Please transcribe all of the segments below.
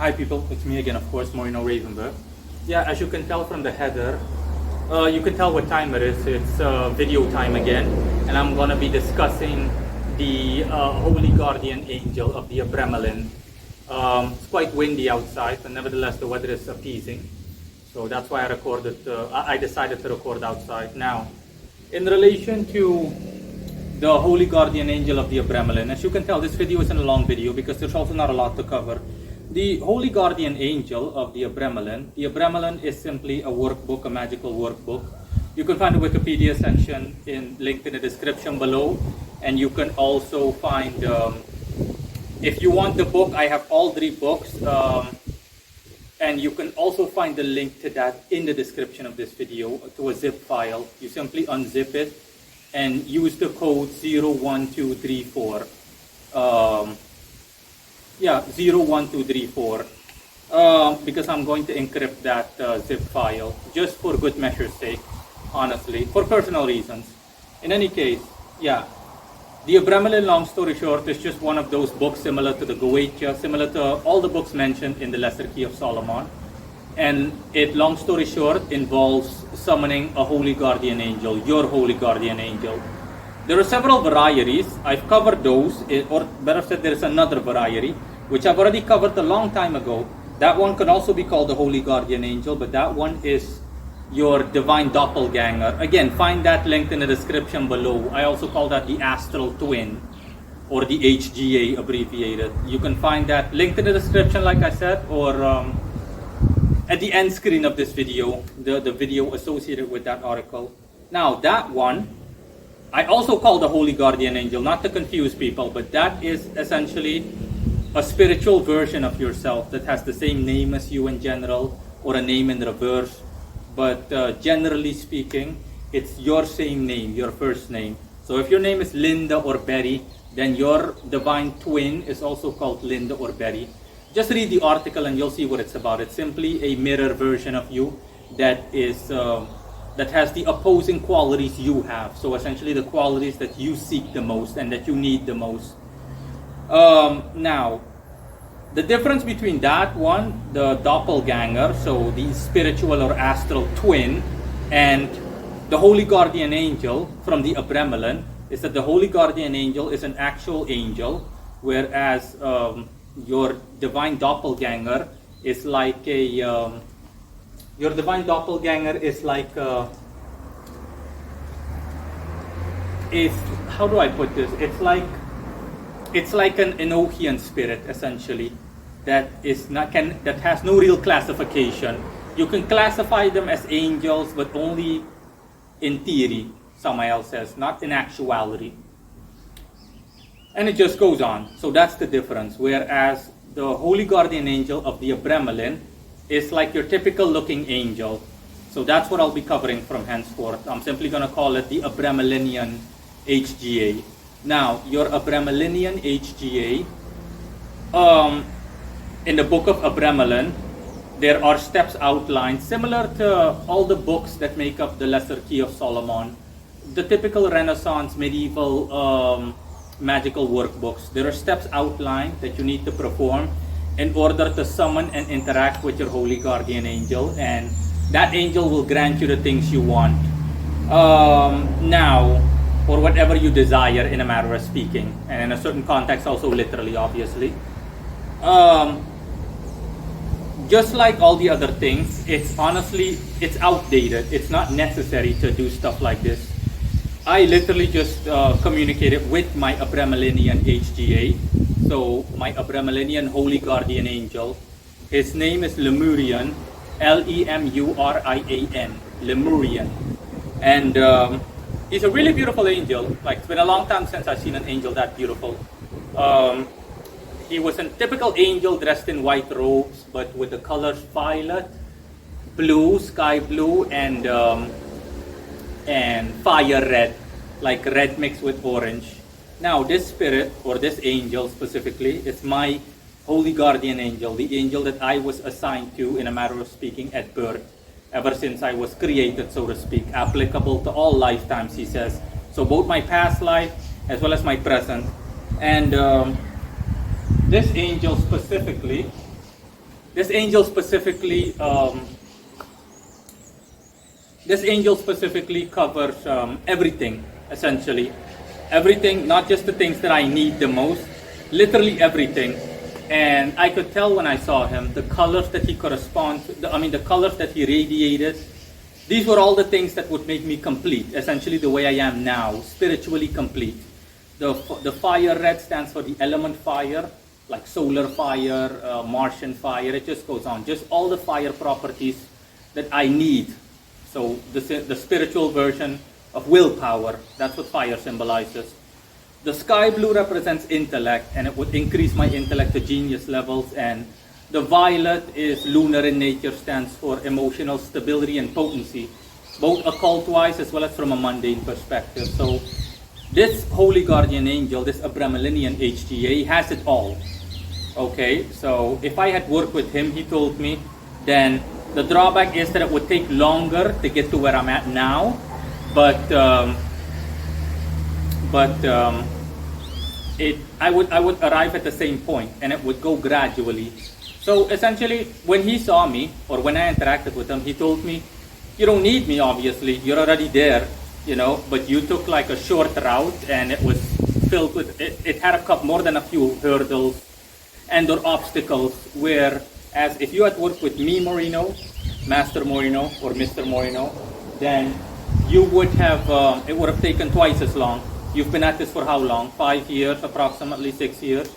Hi people, it's me again, of course, Morino Ravenberg. Yeah, as you can tell from the header, you can tell what time it is. It's video time again, and I'm gonna be discussing the Holy Guardian Angel of the Abramelin. It's quite windy outside, but nevertheless the weather is appeasing. So that's why I decided to record outside. Now, in relation to the Holy Guardian Angel of the Abramelin, as you can tell, this video isn't a long video because there's also not a lot to cover. The Holy Guardian Angel of the Abramelin is simply a workbook, a magical workbook. You can find the Wikipedia section linked in the description below, and you can also find, if you want the book, I have all 3 books, and you can also find the link to that in the description of this video to a zip file. You simply unzip it and use the code 01234. 01234, because I'm going to encrypt that zip file just for good measure's sake, honestly, for personal reasons. In any case, yeah, the Abramelin, long story short, is just one of those books similar to the Goetia, similar to all the books mentioned in the Lesser Key of Solomon. And it, long story short, involves summoning a Holy Guardian Angel, your Holy Guardian Angel. There are several varieties. I've covered those, or better said, there is another variety, which I've already covered a long time ago. That one can also be called the Holy Guardian Angel, but that one is your divine doppelganger. Again, find that linked in the description below. I also call that the astral twin, or the HGA abbreviated. You can find that linked in the description, like I said, or at the end screen of this video, the video associated with that article. Now, that one, I also call the Holy Guardian Angel, not to confuse people, but that is essentially a spiritual version of yourself that has the same name as you in general, or a name in reverse. But generally speaking, it's your same name, your first name. So if your name is Linda or Betty, then your divine twin is also called Linda or Betty. Just read the article and you'll see what it's about. It's simply a mirror version of you that is that has the opposing qualities you have. So essentially the qualities that you seek the most and that you need the most. Now, the difference between that one, the doppelganger, so the spiritual or astral twin, and the Holy Guardian Angel from the Abramelin, is that the Holy Guardian Angel is an actual angel, whereas your divine doppelganger is like a your divine doppelganger is like how do I put this? It's like an Enochian spirit, essentially, that has no real classification. You can classify them as angels, but only in theory, Samael says, not in actuality. And it just goes on. So that's the difference. Whereas the Holy Guardian Angel of the Abramelin is like your typical looking angel. So that's what I'll be covering from henceforth. I'm simply going to call it the Abramelinian HGA. Now, your Abramelinian HGA, in the book of Abramelin, there are steps outlined similar to all the books that make up the Lesser Key of Solomon, the typical Renaissance medieval magical workbooks. There are steps outlined that you need to perform in order to summon and interact with your Holy Guardian Angel, and that angel will grant you the things you want. Now, or whatever you desire, in a matter of speaking, and in a certain context also literally, obviously. Just like all the other things, it's outdated. It's not necessary to do stuff like this. I literally just communicated with my Abramelinian HGA. So my Abramelinian Holy Guardian Angel, his name is Lemurian, Lemurian, Lemurian. And he's a really beautiful angel. Like, it's been a long time since I've seen an angel that beautiful. He was a typical angel dressed in white robes, but with the colors violet, blue, sky blue, and fire red, like red mixed with orange. Now, this spirit, or this angel specifically, is my Holy Guardian Angel, the angel that I was assigned to, in a matter of speaking, at birth, ever since I was created, so to speak, applicable to all lifetimes, he says. So both my past life as well as my present. And this angel specifically This angel specifically, covers everything, essentially. Everything, not just the things that I need the most, literally everything. And I could tell when I saw him, the colors that he corresponds to, the colors that he radiated, these were all the things that would make me complete, essentially the way I am now, spiritually complete. The fire red stands for the element fire, like solar fire, Martian fire, it just goes on. Just all the fire properties that I need. So the spiritual version of willpower, that's what fire symbolizes. The sky blue represents intellect, and it would increase my intellect to genius levels. And the violet is lunar in nature, stands for emotional stability and potency, both occult-wise as well as from a mundane perspective. So this holy guardian angel, this Abramelinian HGA, has it all. Okay, so if I had worked with him, he told me, then the drawback is that it would take longer to get to where I'm at now, but I would arrive at the same point, and it would go gradually. So essentially, when he saw me, or when I interacted with him, he told me, you don't need me, obviously, you're already there, but you took like a short route, and it was filled with, it had more than a few hurdles and or obstacles, whereas if you had worked with me, Moreno, Master Moreno, or Mr. Moreno, then you would have, it would have taken twice as long. You've been at this for how long? 5 years, approximately 6 years.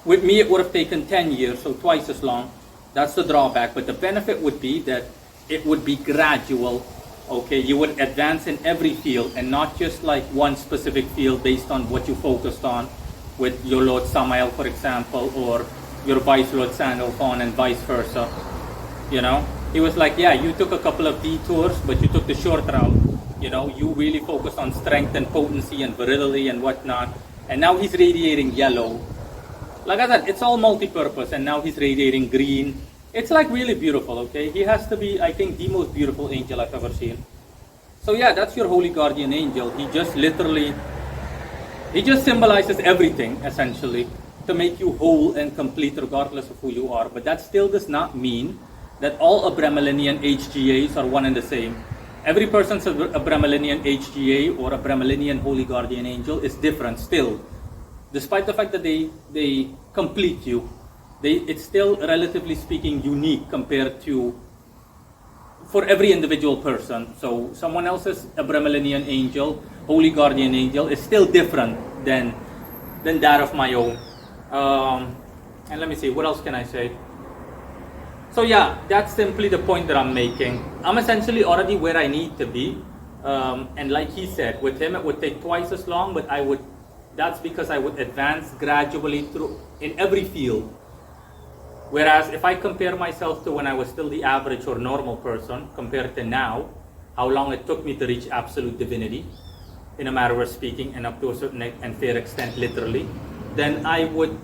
With me, it would have taken 10 years, so twice as long. That's the drawback. But the benefit would be that it would be gradual. Okay, you would advance in every field, and not just like one specific field based on what you focused on with your Lord Samael, for example, or your Vice Lord Sandalphon, and vice versa. He was like, yeah, you took a couple of detours, but you took the short route. You really focused on strength and potency and virility and whatnot. And now he's radiating yellow. Like I said, it's all multi-purpose, and now he's radiating green. It's like really beautiful, okay? He has to be, I think, the most beautiful angel I've ever seen. So yeah, that's your holy guardian angel. He just symbolizes everything, essentially, to make you whole and complete regardless of who you are. But that still does not mean that all Abramelinian HGAs are one and the same. Every person's Abramelinian HGA or Abramelinian holy guardian angel is different still. Despite the fact that they complete you, it's still, relatively speaking, unique compared to, for every individual person. So someone else's Abramelinian angel, holy guardian angel, is still different than that of my own. And let me see, what else can I say? So yeah, that's simply the point that I'm making. I'm essentially already where I need to be. And like he said, with him it would take twice as long, but that's because I would advance gradually through in every field. Whereas if I compare myself to when I was still the average or normal person compared to now, how long it took me to reach absolute divinity, in a matter of speaking, and up to a certain and fair extent literally, then I would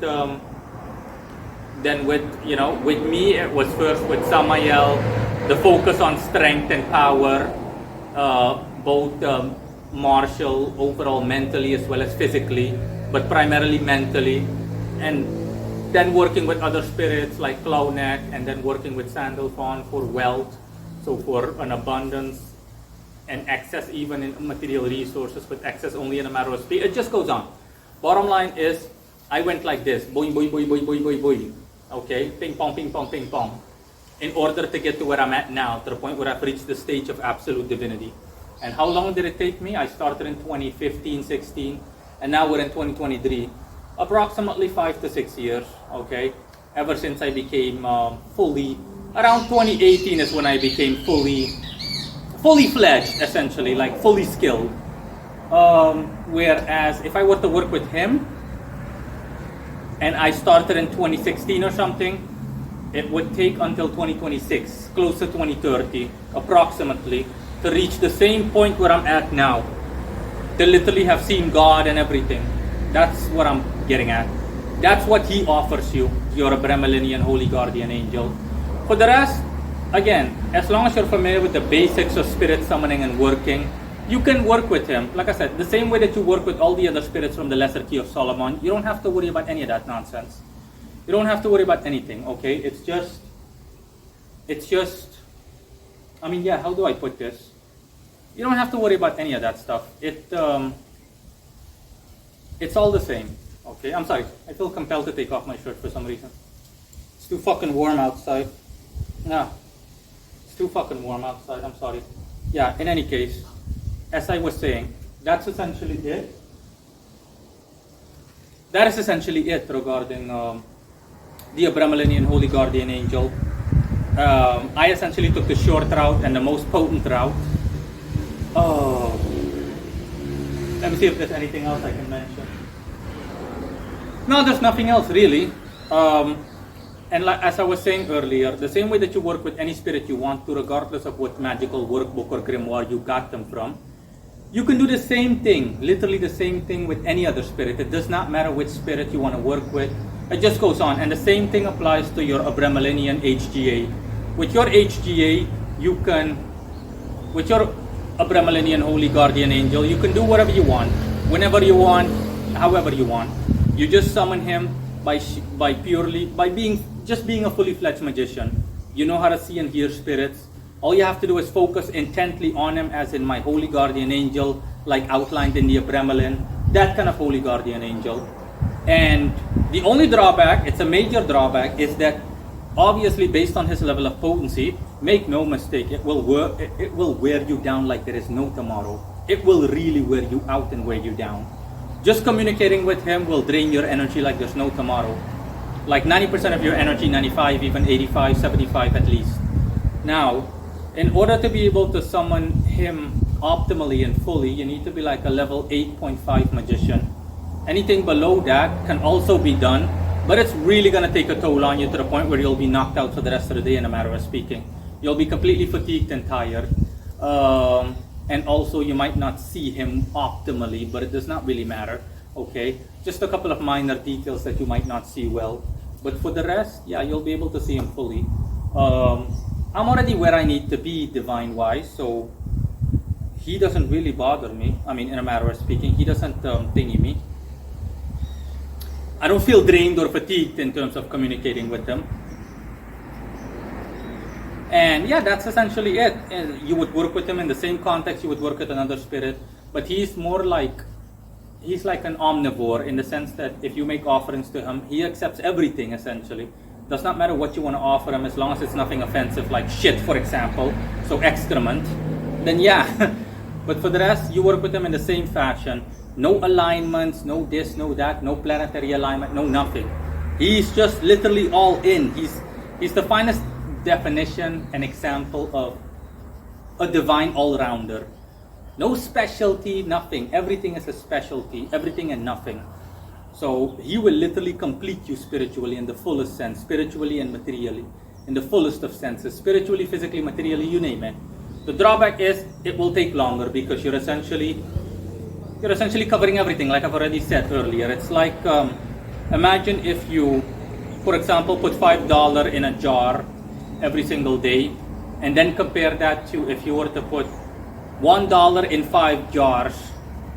then with me, it was first with Samael, the focus on strength and power, both martial, overall mentally as well as physically, but primarily mentally, and then working with other spirits like Clownneck, and then working with Sandalphon for wealth, so for an abundance and excess even in material resources, with excess only in a matter of speed. It just goes on. Bottom line is, I went like this, boing, boing, boing, boing, boing, boing, boing. Okay, ping pong, ping pong, ping pong, in order to get to where I'm at now, to the point where I've reached the stage of absolute divinity. And how long did it take me? I started in 2015, 16, and now we're in 2023. Approximately 5 to 6 years, okay? Ever since I became fully, around 2018 is when I became fully fledged, essentially, like fully skilled. Whereas if I were to work with him, and I started in 2016 or something, it would take until 2026, close to 2030, approximately, to reach the same point where I'm at now, to literally have seen God and everything. That's what I'm getting at. That's what he offers you, your Abramelinian holy guardian angel. For the rest, again, as long as you're familiar with the basics of spirit summoning and working, you can work with him. Like I said, the same way that you work with all the other spirits from the Lesser Key of Solomon, you don't have to worry about any of that nonsense. You don't have to worry about anything, okay? It's just it's just, I mean, yeah, how do I put this? You don't have to worry about any of that stuff. It's all the same. Okay, I'm sorry. I feel compelled to take off my shirt for some reason. It's too fucking warm outside. Nah, it's too fucking warm outside. I'm sorry. Yeah, in any case, as I was saying, that's essentially it. That is essentially it regarding the Abramelinian Holy Guardian Angel. I essentially took the short route and the most potent route. Oh, let me see if there's anything else I can mention. No, there's nothing else really. And like, as I was saying earlier, the same way that you work with any spirit you want to, regardless of what magical workbook or grimoire you got them from, you can do the same thing, literally the same thing with any other spirit. It does not matter which spirit you want to work with. It just goes on. And the same thing applies to your Abramelinian HGA. With your HGA, you can, with your Abramelinian Holy Guardian Angel, you can do whatever you want, whenever you want, however you want. You just summon him by being a fully fledged magician. You know how to see and hear spirits. All you have to do is focus intently on him, as in my Holy Guardian Angel, like outlined in the Abramelin, that kind of Holy Guardian Angel. And the only drawback, it's a major drawback, is that obviously based on his level of potency, make no mistake, it will wear you down like there is no tomorrow. It will really wear you out and wear you down. Just communicating with him will drain your energy like there's no tomorrow. Like 90% of your energy, 95, even 85, 75 at least. Now, in order to be able to summon him optimally and fully, you need to be like a level 8.5 magician. Anything below that can also be done, but it's really going to take a toll on you to the point where you'll be knocked out for the rest of the day, in a matter of speaking. You'll be completely fatigued and tired. And also you might not see him optimally, but it does not really matter. Okay, just a couple of minor details that you might not see well. But for the rest, yeah, you'll be able to see him fully. I'm already where I need to be divine-wise, so he doesn't really bother me. I mean, in a matter of speaking, he doesn't thingy me. I don't feel drained or fatigued in terms of communicating with them. And yeah, that's essentially it. And you would work with him in the same context you would work with another spirit, but he's more like, he's like an omnivore, in the sense that if you make offerings to him, he accepts everything essentially. Does not matter what you want to offer him, as long as it's nothing offensive, like shit, for example, so excrement, then yeah. But for the rest, you work with him in the same fashion. No alignments, no this, no that, no planetary alignment, no nothing. He's just literally all in. He's the finest definition and example of a divine all-rounder. No specialty, nothing. Everything is a specialty, everything and nothing. So he will literally complete you spiritually in the fullest sense, spiritually and materially, in the fullest of senses, spiritually, physically, materially, you name it. The drawback is it will take longer, because you're essentially covering everything, like I've already said earlier. It's like, imagine if you, for example, put $5 in a jar every single day, and then compare that to if you were to put $1 in 5 jars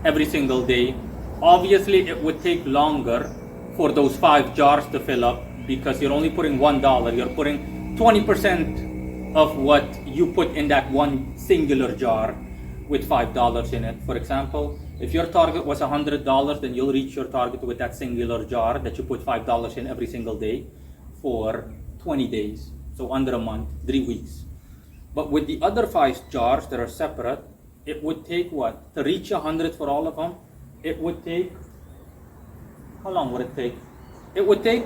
every single day. Obviously, it would take longer for those 5 jars to fill up, because you're only putting $1. You're putting 20% of what you put in that one singular jar with $5 in it. For example, if your target was $100, then you'll reach your target with that singular jar that you put $5 in every single day for 20 days. So under a month, 3 weeks. But with the other 5 jars that are separate, it would take what? To reach 100 for all of them, it would take, how long would it take? It would take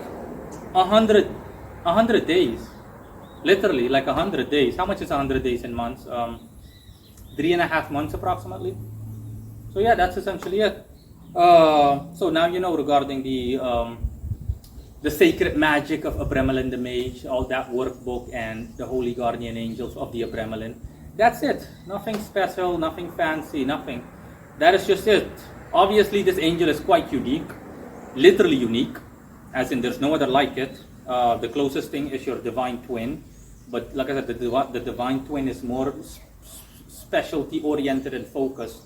100 days. Literally, like 100 days. How much is 100 days in months? 3.5 months approximately. So yeah, that's essentially it. So now you know regarding the sacred magic of Abramelin the Mage, all that workbook, and the Holy Guardian Angels of the Abramelin. That's it. Nothing special, nothing fancy, nothing. That is just it. Obviously, this angel is quite unique, literally unique, as in there's no other like it. The closest thing is your divine twin, but like I said, the divine twin is more specialty oriented and focused,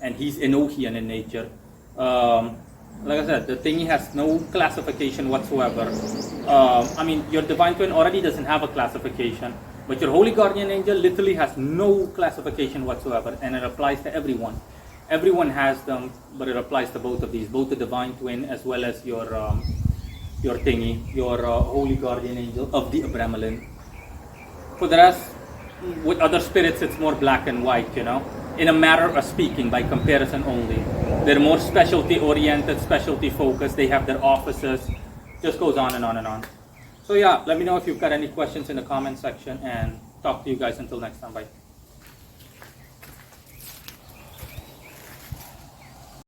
and he's Enochian in nature. Like I said, the thingy has no classification whatsoever. I mean, your divine twin already doesn't have a classification. But your holy guardian angel literally has no classification whatsoever, and it applies to everyone. Everyone has them, but it applies to both of these, both the divine twin as well as your thingy, your holy guardian angel of the Abramelin. For the rest, with other spirits, it's more black and white, you know, in a matter of speaking, by comparison only. They're more specialty oriented, specialty focused. They have their offices. Just goes on and on and on. So yeah, let me know if you've got any questions in the comment section, and talk to you guys until next time. Bye.